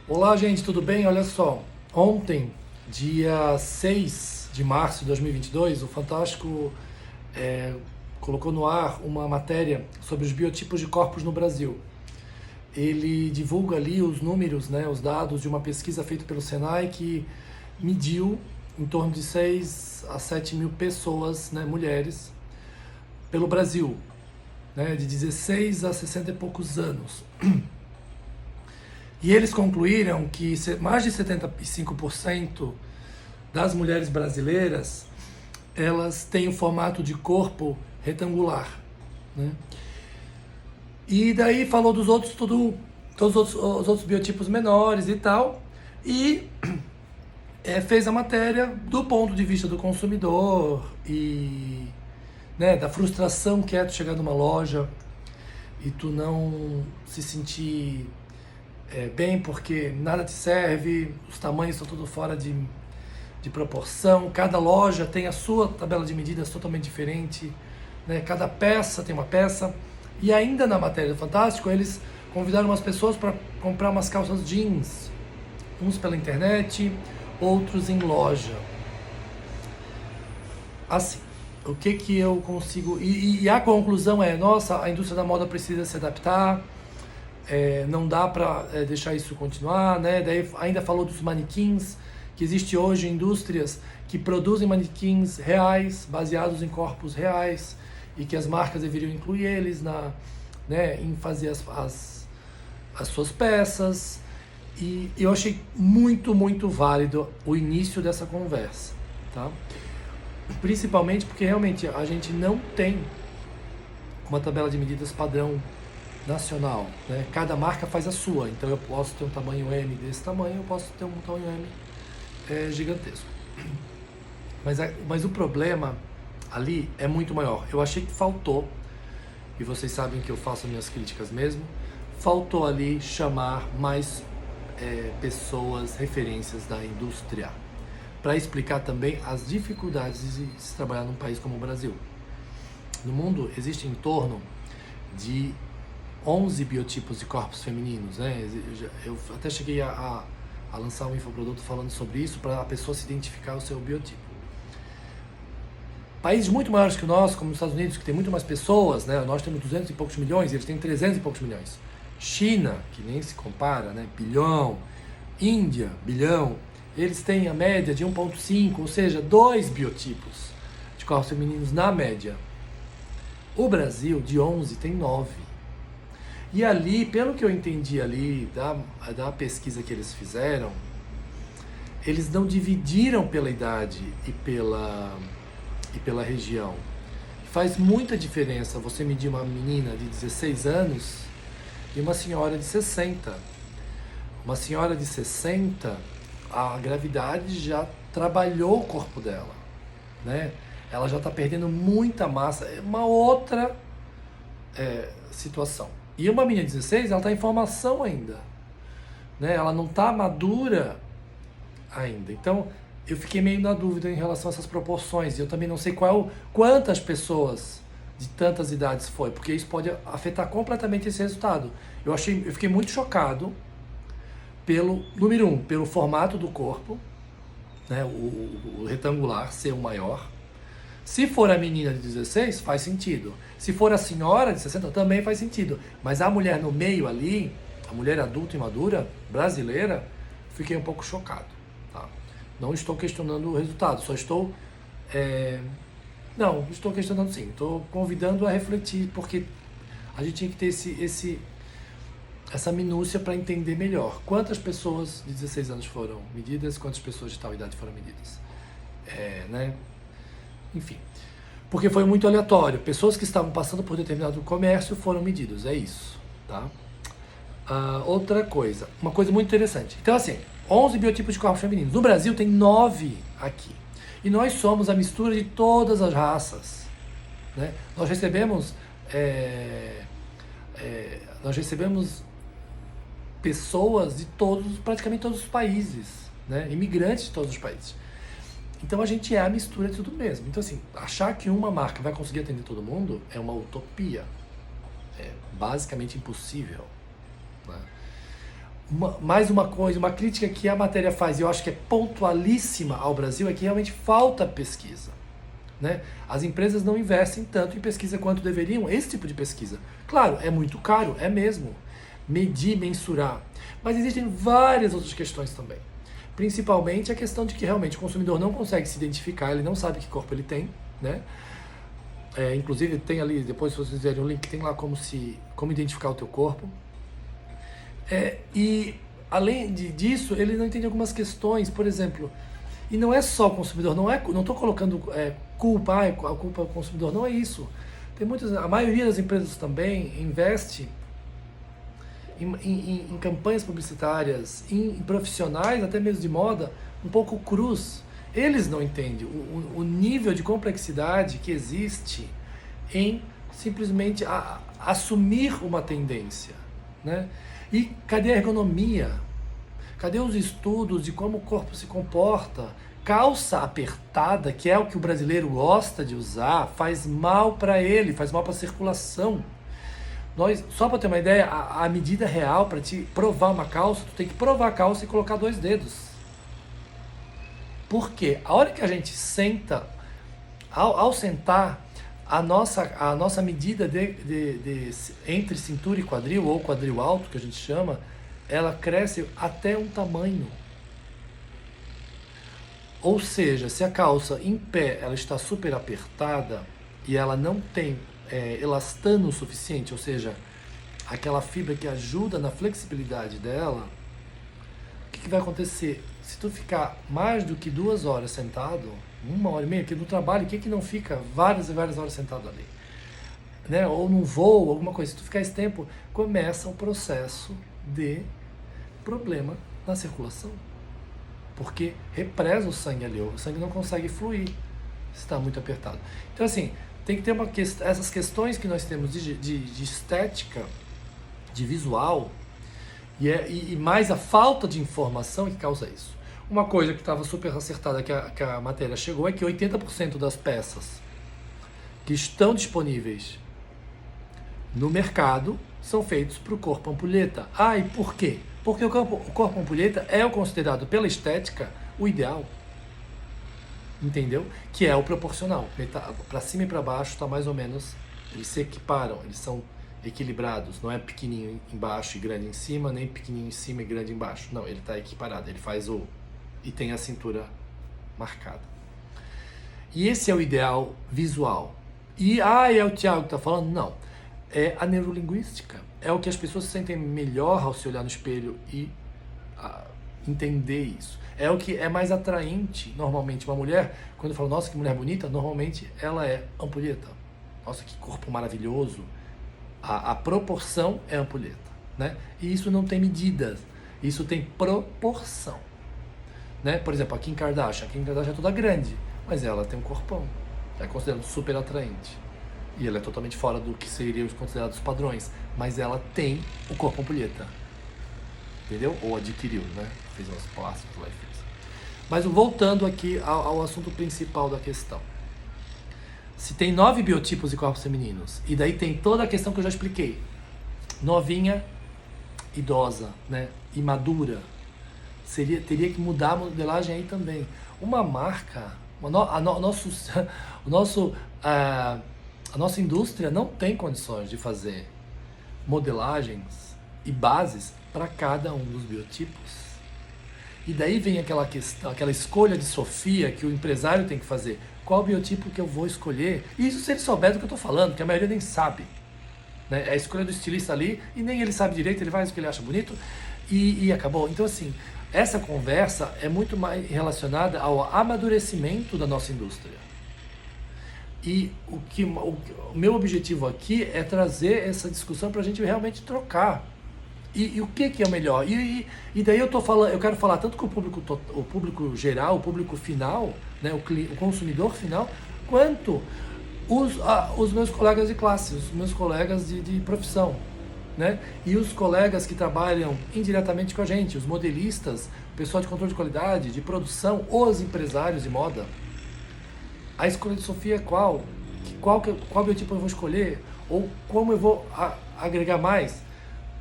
Olá, gente, tudo bem? Olha só, ontem, dia 6 de março de 2022, o Fantástico colocou no ar uma matéria sobre os biotipos de corpos no Brasil. Ele divulga ali os números, né, os dados de uma pesquisa feita pelo Senai que mediu em torno de 6 a 7 mil pessoas, né, mulheres, pelo Brasil, né, de 16 a 60 e poucos anos. E eles concluíram que mais de 75% das mulheres brasileiras, elas têm o formato de corpo retangular, né? E daí falou dos outros, todos os outros biotipos menores e tal, e fez a matéria do ponto de vista do consumidor e, né, da frustração que é tu chegar numa loja e tu não se sentir bem porque nada te serve, os tamanhos estão tudo fora de proporção, cada loja tem a sua tabela de medidas totalmente diferente, né? Cada peça tem uma peça. E ainda na matéria do Fantástico, eles convidaram umas pessoas para comprar umas calças jeans, uns pela internet, outros em loja. Assim, o que eu consigo... E a conclusão é, nossa, a indústria da moda precisa se adaptar, não dá para deixar isso continuar, né? Daí ainda falou dos manequins, que existe hoje indústrias que produzem manequins reais, baseados em corpos reais, e que as marcas deveriam incluir eles né, em fazer as suas peças. E eu achei muito, muito válido o início dessa conversa, tá? Principalmente porque realmente a gente não tem uma tabela de medidas padrão nacional, né? Cada marca faz a sua, então eu posso ter um tamanho M desse tamanho, eu posso ter um tamanho M gigantesco. Mas o problema ali é muito maior. Eu achei que faltou, e vocês sabem que eu faço minhas críticas mesmo, faltou ali chamar mais pessoas, referências da indústria, para explicar também as dificuldades de se trabalhar num país como o Brasil. No mundo existe em torno de 11 biotipos de corpos femininos, né? Eu até cheguei a lançar um infoproduto falando sobre isso, para a pessoa se identificar o seu biotipo. Países muito maiores que o nosso, como os Estados Unidos, que tem muito mais pessoas, né? Nós temos 200 e poucos milhões, eles têm 300 e poucos milhões. China, que nem se compara, né? Bilhão. Índia, bilhão. Eles têm a média de 1,5, ou seja, 2 biotipos de corpos femininos na média. O Brasil, de 11, tem 9. E ali, pelo que eu entendi ali, da pesquisa que eles fizeram, eles não dividiram pela idade e pela região. Faz muita diferença você medir uma menina de 16 anos e uma senhora de 60. Uma senhora de 60, a gravidade já trabalhou o corpo dela, né? Ela já está perdendo muita massa. É uma outra situação. E uma menina de 16, ela está em formação ainda, né? Ela não está madura ainda. Então, eu fiquei meio na dúvida em relação a essas proporções. E eu também não sei quantas pessoas de tantas idades foi, porque isso pode afetar completamente esse resultado. Eu fiquei muito chocado número 1, pelo formato do corpo, né? O retangular ser o maior. Se for a menina de 16, faz sentido. Se for a senhora de 60, também faz sentido. Mas a mulher no meio ali, a mulher adulta e madura, brasileira, fiquei um pouco chocado. Tá? Não estou questionando o resultado, só estou... Não, estou questionando sim. Estou convidando a refletir, porque a gente tinha que ter essa minúcia para entender melhor. Quantas pessoas de 16 anos foram medidas, quantas pessoas de tal idade foram medidas. Né? Enfim, porque foi muito aleatório. Pessoas que estavam passando por determinado comércio foram medidos, é isso, tá? Outra coisa, uma coisa muito interessante. Então assim, 11 biotipos de corpos femininos. No Brasil tem 9 aqui. E nós somos a mistura de todas as raças, né? Nós recebemos pessoas de praticamente todos os países, né? Imigrantes de todos os países. Então a gente é a mistura de tudo mesmo. Então assim, achar que uma marca vai conseguir atender todo mundo é uma utopia. É basicamente impossível, né? Mais uma coisa, uma crítica que a matéria faz, e eu acho que é pontualíssima ao Brasil, é que realmente falta pesquisa. Né? As empresas não investem tanto em pesquisa quanto deveriam, esse tipo de pesquisa. Claro, é muito caro, é mesmo. Medir, mensurar. Mas existem várias outras questões também. Principalmente a questão de que realmente o consumidor não consegue se identificar, ele não sabe que corpo ele tem, né? Inclusive tem ali, depois se vocês verem o link, tem lá como identificar o teu corpo. E além disso, ele não entende algumas questões, por exemplo, e não é só o consumidor, não estou colocando culpa, a culpa é o consumidor, não é isso. A maioria das empresas também investe em campanhas publicitárias, em profissionais, até mesmo de moda, um pouco crus. Eles não entendem o nível de complexidade que existe em simplesmente assumir uma tendência, né? E cadê a ergonomia? Cadê os estudos de como o corpo se comporta? Calça apertada, que é o que o brasileiro gosta de usar, faz mal para ele, faz mal para a circulação. Só para ter uma ideia, a medida real para te provar uma calça, tu tem que provar a calça e colocar 2 dedos. Por quê? A hora que a gente senta, ao sentar, a nossa medida entre cintura e quadril, ou quadril alto, que a gente chama, ela cresce até um tamanho. Ou seja, se a calça em pé ela está super apertada e ela não tem elastano o suficiente, ou seja, aquela fibra que ajuda na flexibilidade dela, o que vai acontecer? Se tu ficar mais do que 2 horas sentado, 1h30, porque no trabalho, quem que não fica várias e várias horas sentado ali? Né? Ou num voo, alguma coisa. Se tu ficar esse tempo, começa o processo de problema na circulação. Porque represa o sangue ali, o sangue não consegue fluir se está muito apertado. Então assim, tem que ter essas questões que nós temos de estética, de visual, e mais a falta de informação que causa isso. Uma coisa que estava super acertada que a matéria chegou é que 80% das peças que estão disponíveis no mercado são feitos para o corpo ampulheta. E por quê? Porque o corpo ampulheta é considerado pela estética o ideal. Entendeu? Que é o proporcional. Para cima e para baixo está mais ou menos, eles se equiparam, eles são equilibrados. Não é pequenininho embaixo e grande em cima, nem pequenininho em cima e grande embaixo. Não, ele está equiparado, ele faz e tem a cintura marcada. E esse é o ideal visual. E é o Thiago que está falando? Não. É a neurolinguística. É o que as pessoas se sentem melhor ao se olhar no espelho e entender isso. É o que é mais atraente, normalmente. Uma mulher, quando eu falo, nossa, que mulher bonita, normalmente ela é ampulheta. Nossa, que corpo maravilhoso. A proporção é ampulheta, né? E isso não tem medidas. Isso tem proporção. Né? Por exemplo, a Kim Kardashian. A Kim Kardashian é toda grande, mas ela tem um corpão. É considerado super atraente. E ela é totalmente fora do que seriam considerados padrões. Mas ela tem o corpo ampulheta. Entendeu? Ou adquiriu, né? Fez umas plásticas lá e fez. Mas voltando aqui ao assunto principal da questão. Se tem 9 biotipos de corpos femininos, e daí tem toda a questão que eu já expliquei. Novinha, idosa, né? Imadura. Teria que mudar a modelagem aí também. Uma marca, a nossa indústria não tem condições de fazer modelagens e bases para cada um dos biotipos. E daí vem aquela questão, aquela escolha de Sofia que o empresário tem que fazer. Qual biotipo que eu vou escolher? E isso se ele souber do que eu estou falando, que a maioria nem sabe. Né? É a escolha do estilista ali e nem ele sabe direito, ele faz o que ele acha bonito e acabou. Então assim, essa conversa é muito mais relacionada ao amadurecimento da nossa indústria. E o meu objetivo aqui é trazer essa discussão para a gente realmente trocar. E o que é o melhor? E daí eu quero falar tanto com o público geral, o público final, né, o consumidor final, quanto os meus colegas de classe, os meus colegas de profissão. Né? E os colegas que trabalham indiretamente com a gente, os modelistas, o pessoal de controle de qualidade, de produção, os empresários de moda. A escolha de Sofia é qual? Qual biotipo eu vou escolher? Ou como eu vou agregar mais?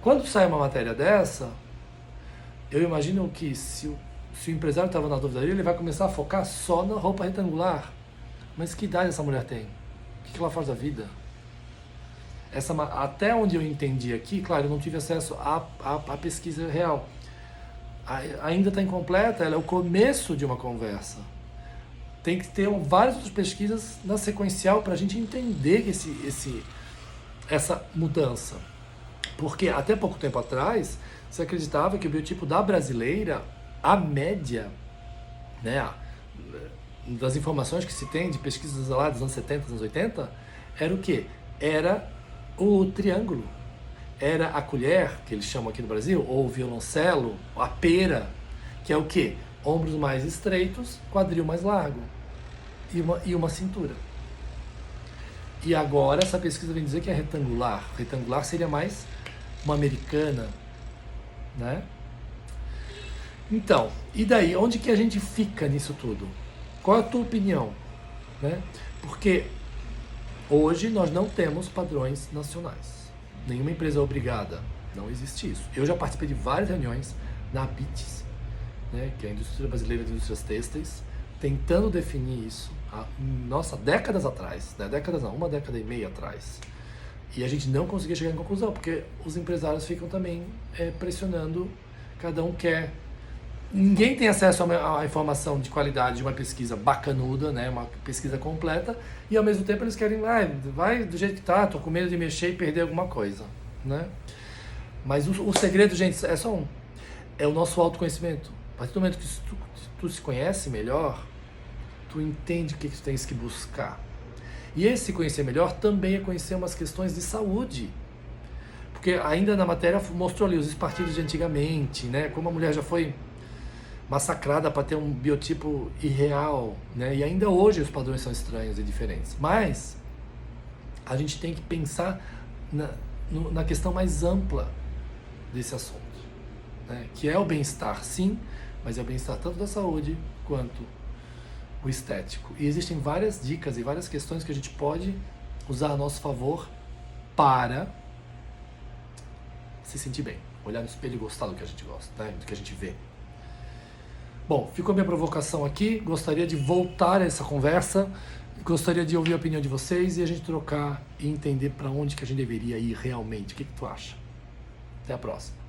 Quando sai uma matéria dessa, eu imagino que se o empresário estava na dúvida dele, ele vai começar a focar só na roupa retangular. Mas que idade essa mulher tem? O que ela faz da vida? Até onde eu entendi aqui, claro, eu não tive acesso à pesquisa real. Ainda está incompleta, ela é o começo de uma conversa. Tem que ter várias outras pesquisas na sequencial para a gente entender essa mudança. Porque até pouco tempo atrás, se acreditava que o biotipo da brasileira, a média, né, das informações que se tem de pesquisas lá dos anos 70, dos anos 80, era o quê? Era o triângulo. Era a colher, que eles chamam aqui no Brasil, ou o violoncelo, a pera, que é o quê? Ombros mais estreitos, quadril mais largo e uma cintura. E agora essa pesquisa vem dizer que é retangular. Retangular seria mais uma americana, né? Então, e daí? Onde que a gente fica nisso tudo? Qual é a tua opinião? Né? Porque hoje nós não temos padrões nacionais. Nenhuma empresa é obrigada. Não existe isso. Eu já participei de várias reuniões na ABITES, né, que é a Indústria Brasileira de Indústrias Têxteis, tentando definir isso, décadas atrás, né, uma década e meia atrás. E a gente não conseguia chegar em conclusão, porque os empresários ficam também pressionando, cada um quer. Ninguém tem acesso à informação de qualidade de uma pesquisa bacanuda, né, uma pesquisa completa, e ao mesmo tempo eles querem, vai do jeito que tá, tô com medo de mexer e perder alguma coisa, né? Mas o segredo, gente, é só um, é o nosso autoconhecimento. A partir do momento que tu se conhece melhor, tu entende o que tu tens que buscar. E esse conhecer melhor também é conhecer umas questões de saúde. Porque ainda na matéria mostrou ali os espartilhos de antigamente, né? Como a mulher já foi massacrada para ter um biotipo irreal, né? E ainda hoje os padrões são estranhos e diferentes. Mas a gente tem que pensar na questão mais ampla desse assunto, né? Que é o bem-estar, sim, mas é o bem-estar tanto da saúde quanto o estético. E existem várias dicas e várias questões que a gente pode usar a nosso favor para se sentir bem, olhar no espelho e gostar do que a gente gosta, né? Do que a gente vê. Bom, ficou a minha provocação aqui, gostaria de voltar a essa conversa, gostaria de ouvir a opinião de vocês e a gente trocar e entender para onde que a gente deveria ir realmente. O que tu acha? Até a próxima.